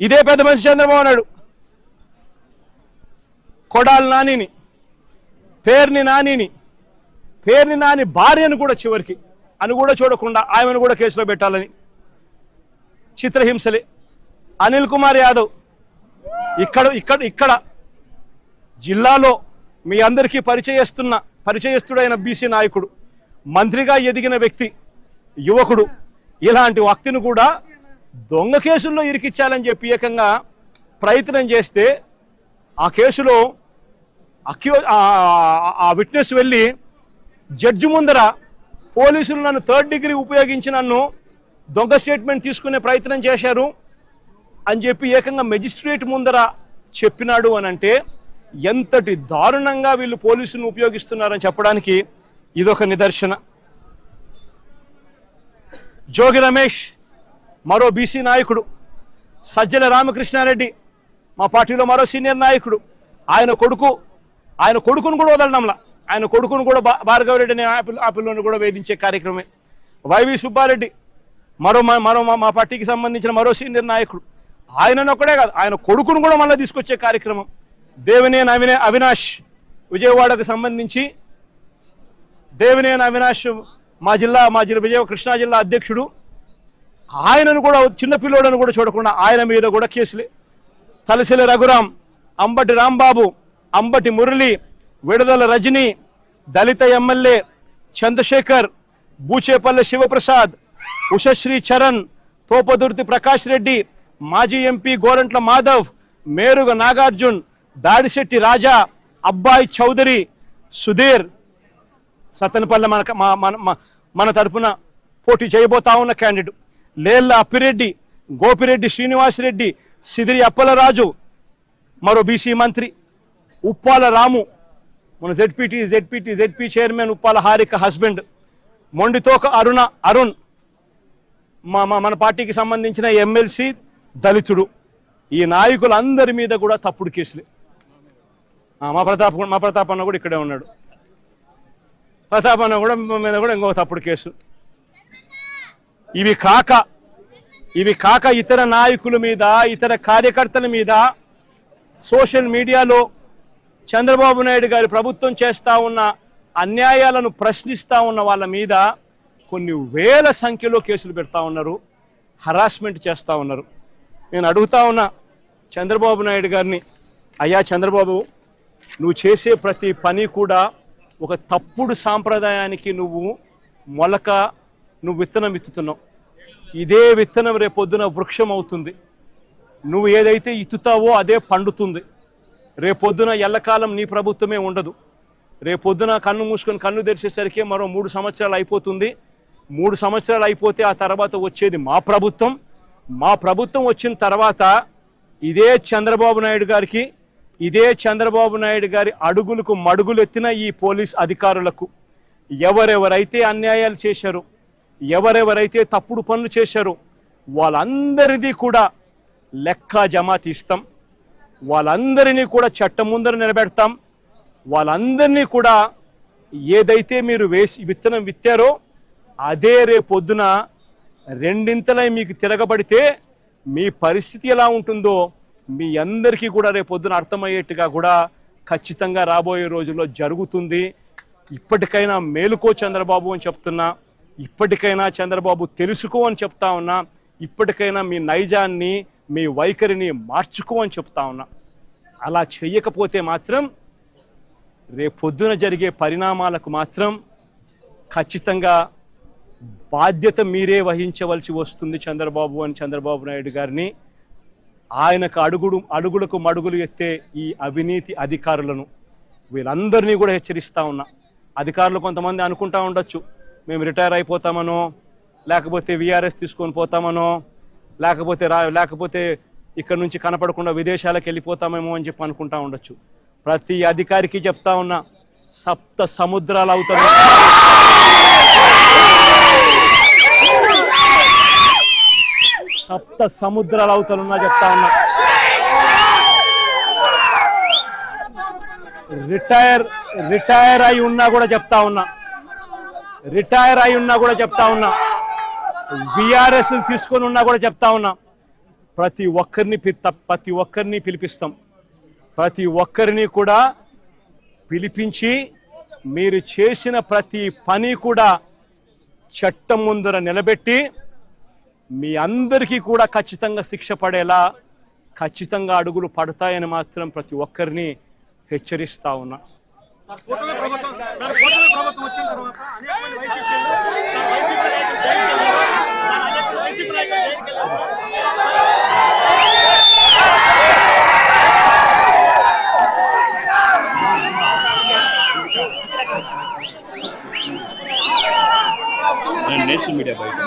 ఇదే పెద్ద మనిషి చంద్రబాబు నాయుడు కొడాలి నానిని, పేర్ని నాని భార్యను కూడా చివరికి అని కూడా చూడకుండా ఆమెను కూడా కేసులో పెట్టాలని చిత్రహింసలే. అనిల్ కుమార్ యాదవ్ ఇక్కడ జిల్లాలో మీ అందరికీ పరిచయస్తుడైన బీసీ నాయకుడు, మంత్రిగా ఎదిగిన వ్యక్తి, యువకుడు, ఇలాంటి వ్యక్తిని కూడా దొంగ కేసుల్లో ఇరికిచ్చాలని చెప్పి ఏకంగా ప్రయత్నం చేస్తే ఆ కేసులో ఆ విట్నెస్ వెళ్ళి జడ్జి ముందర పోలీసులు నన్ను 3rd డిగ్రీ ఉపయోగించి నన్ను దొంగ స్టేట్మెంట్ తీసుకునే ప్రయత్నం చేశారు అని చెప్పి ఏకంగా మెజిస్ట్రేట్ ముందర చెప్పినాడు అని అంటే ఎంతటి దారుణంగా వీళ్ళు పోలీసులను ఉపయోగిస్తున్నారని చెప్పడానికి ఇదొక నిదర్శన. జోగి రమేష్ మరో బీసీ నాయకుడు, సజ్జల రామకృష్ణారెడ్డి మా పార్టీలో మరో సీనియర్ నాయకుడు, ఆయన కొడుకును కూడా వదలడంలా, ఆయన కొడుకును కూడా భార్గవరెడ్డిని ఆపిల్లోని కూడా వేధించే కార్యక్రమే. వైవి సుబ్బారెడ్డి మరో మా పార్టీకి సంబంధించిన మరో సీనియర్ నాయకుడు, ఆయనను ఒక్కడే కాదు ఆయన కొడుకును కూడా మళ్ళీ తీసుకొచ్చే కార్యక్రమం. దేవినేని అవినాష్ విజయవాడకు సంబంధించి దేవినేని అవినాష్ మా జిల్లా కృష్ణా జిల్లా అధ్యక్షుడు, ఆయనను కూడా చిన్నపిల్లోడను కూడా చూడకుండా ఆయన మీద కూడా కేసులే. తలసిల రఘురాం, అంబటి రాంబాబు, అంబటి మురళి, విడుదల రజని, దళిత ఎమ్మెల్యే చంద్రశేఖర్, బూచేపల్లి శివప్రసాద్, ఉషశ్రీ చరణ్, తోపదుర్తి ప్రకాష్ రెడ్డి, మాజీ ఎంపీ గోరంట్ల మాధవ్, మేరుగ నాగార్జున్, దాడిశెట్టి రాజా, అబ్బాయి చౌదరి, సుధీర్, సత్తెనపల్లి మన తరఫున పోటీ చేయబోతా ఉన్న క్యాండిడేట్, లేళ్ల అప్పిరెడ్డి, గోపిరెడ్డి శ్రీనివాసరెడ్డి, సిదిరి అప్పలరాజు, మరో బీసీ మంత్రి ఉప్పాల రాము, మన ZP chairman Uppala Harika husband, Mondithoka Arun మన పార్టీకి సంబంధించిన ఎమ్మెల్సీ దళితుడు. ఈ నాయకులందరి మీద కూడా తప్పుడు కేసులే. మా ప్రతాప్ అన్న కూడా ఇక్కడే ఉన్నాడు. ప్రతాప్ అన్న కూడా మీద కూడా ఇంకో తప్పుడు కేసు. ఇవి కాక ఇతర నాయకుల మీద, ఇతర కార్యకర్తల మీద సోషల్ మీడియాలో చంద్రబాబు నాయుడు గారి ప్రభుత్వం చేస్తూ ఉన్న అన్యాయాలను ప్రశ్నిస్తూ ఉన్న వాళ్ళ మీద కొన్ని వేల సంఖ్యలో కేసులు పెడతా ఉన్నారు, హరాస్మెంట్ చేస్తూ ఉన్నారు. నేను అడుగుతా ఉన్నా చంద్రబాబు నాయుడు గారిని, అయ్యా చంద్రబాబు, నువ్వు చేసే ప్రతి పని కూడా ఒక తప్పుడు సాంప్రదాయానికి నువ్వు విత్తనం విత్తుతున్నావు. ఇదే విత్తనం రేపొద్దున వృక్షం అవుతుంది. నువ్వు ఏదైతే ఇత్తుతావో అదే పండుతుంది. రేపొద్దున ఎల్లకాలం నీ ప్రభుత్వమే ఉండదు. రేపొద్దున కన్ను మూసుకొని కన్ను తెరిచేసరికి మరో 3 సంవత్సరాలు అయిపోతుంది. 3 సంవత్సరాలు అయిపోతే ఆ తర్వాత వచ్చేది మా ప్రభుత్వం. మా ప్రభుత్వం వచ్చిన తర్వాత ఇదే చంద్రబాబు నాయుడు గారి అడుగులకు మడుగులు ఎత్తిన ఈ పోలీస్ అధికారులకు ఎవరెవరైతే అన్యాయాలు చేశారో, ఎవరెవరైతే తప్పుడు పనులు చేశారో వాళ్ళందరిది కూడా లెక్క జమా తీస్తాం. వాళ్ళందరినీ కూడా చట్టం ముందర నిలబెడతాం. వాళ్ళందరినీ కూడా ఏదైతే మీరు విత్తనం విత్తారో అదే రేపొద్దున రెండింతలై మీకు తిరగబడితే మీ పరిస్థితి ఎలా ఉంటుందో మీ అందరికీ కూడా రేపొద్దున అర్థమయ్యేట్టుగా కూడా ఖచ్చితంగా రాబోయే రోజుల్లో జరుగుతుంది. ఇప్పటికైనా మేలుకో చంద్రబాబు అని చెప్తున్నా, ఇప్పటికైనా చంద్రబాబు తెలుసుకో అని చెప్తా ఉన్నా, ఇప్పటికైనా మీ నైజాన్ని, మీ వైఖరిని మార్చుకో అని చెప్తా ఉన్నా. అలా చెయ్యకపోతే మాత్రం రేపొద్దున జరిగే పరిణామాలకు మాత్రం ఖచ్చితంగా బాధ్యత మీరే వహించవలసి వస్తుంది చంద్రబాబు నాయుడు గారిని. ఆయనకు అడుగులకు మడుగులు ఎత్తే ఈ అవినీతి అధికారులను వీళ్ళందరినీ కూడా హెచ్చరిస్తూ ఉన్నా. అధికారులు కొంతమంది అనుకుంటా ఉండొచ్చు, మేము రిటైర్ అయిపోతామనో, లేకపోతే విఆర్ఎస్ తీసుకొని పోతామనో, లేకపోతే ఇక్కడ నుంచి కనపడకుండా విదేశాలకు వెళ్ళిపోతామేమో అని చెప్పి అనుకుంటా ఉండొచ్చు. ప్రతి అధికారికి చెప్తా ఉన్నా, 7 సముద్రాలు అవుతారు, 7 సముద్రాలు అవుతారున్నా చెప్తా ఉన్నా. రిటైర్ అయి ఉన్నా కూడా చెప్తా ఉన్నా, విఆర్ఎస్ తీసుకొని ఉన్నా కూడా చెప్తా ఉన్నా. ప్రతి ఒక్కరిని పిలిపిస్తాం. ప్రతి ఒక్కరిని కూడా పిలిపించి మీరు చేసిన ప్రతి పని కూడా చట్టం ముందర నిలబెట్టి మీ అందరికీ కూడా ఖచ్చితంగా శిక్ష పడేలా ఖచ్చితంగా అడుగులు పడతాయని మాత్రం ప్రతి ఒక్కరిని హెచ్చరిస్తా ఉన్నా. నేషనల్ మీడియా బయట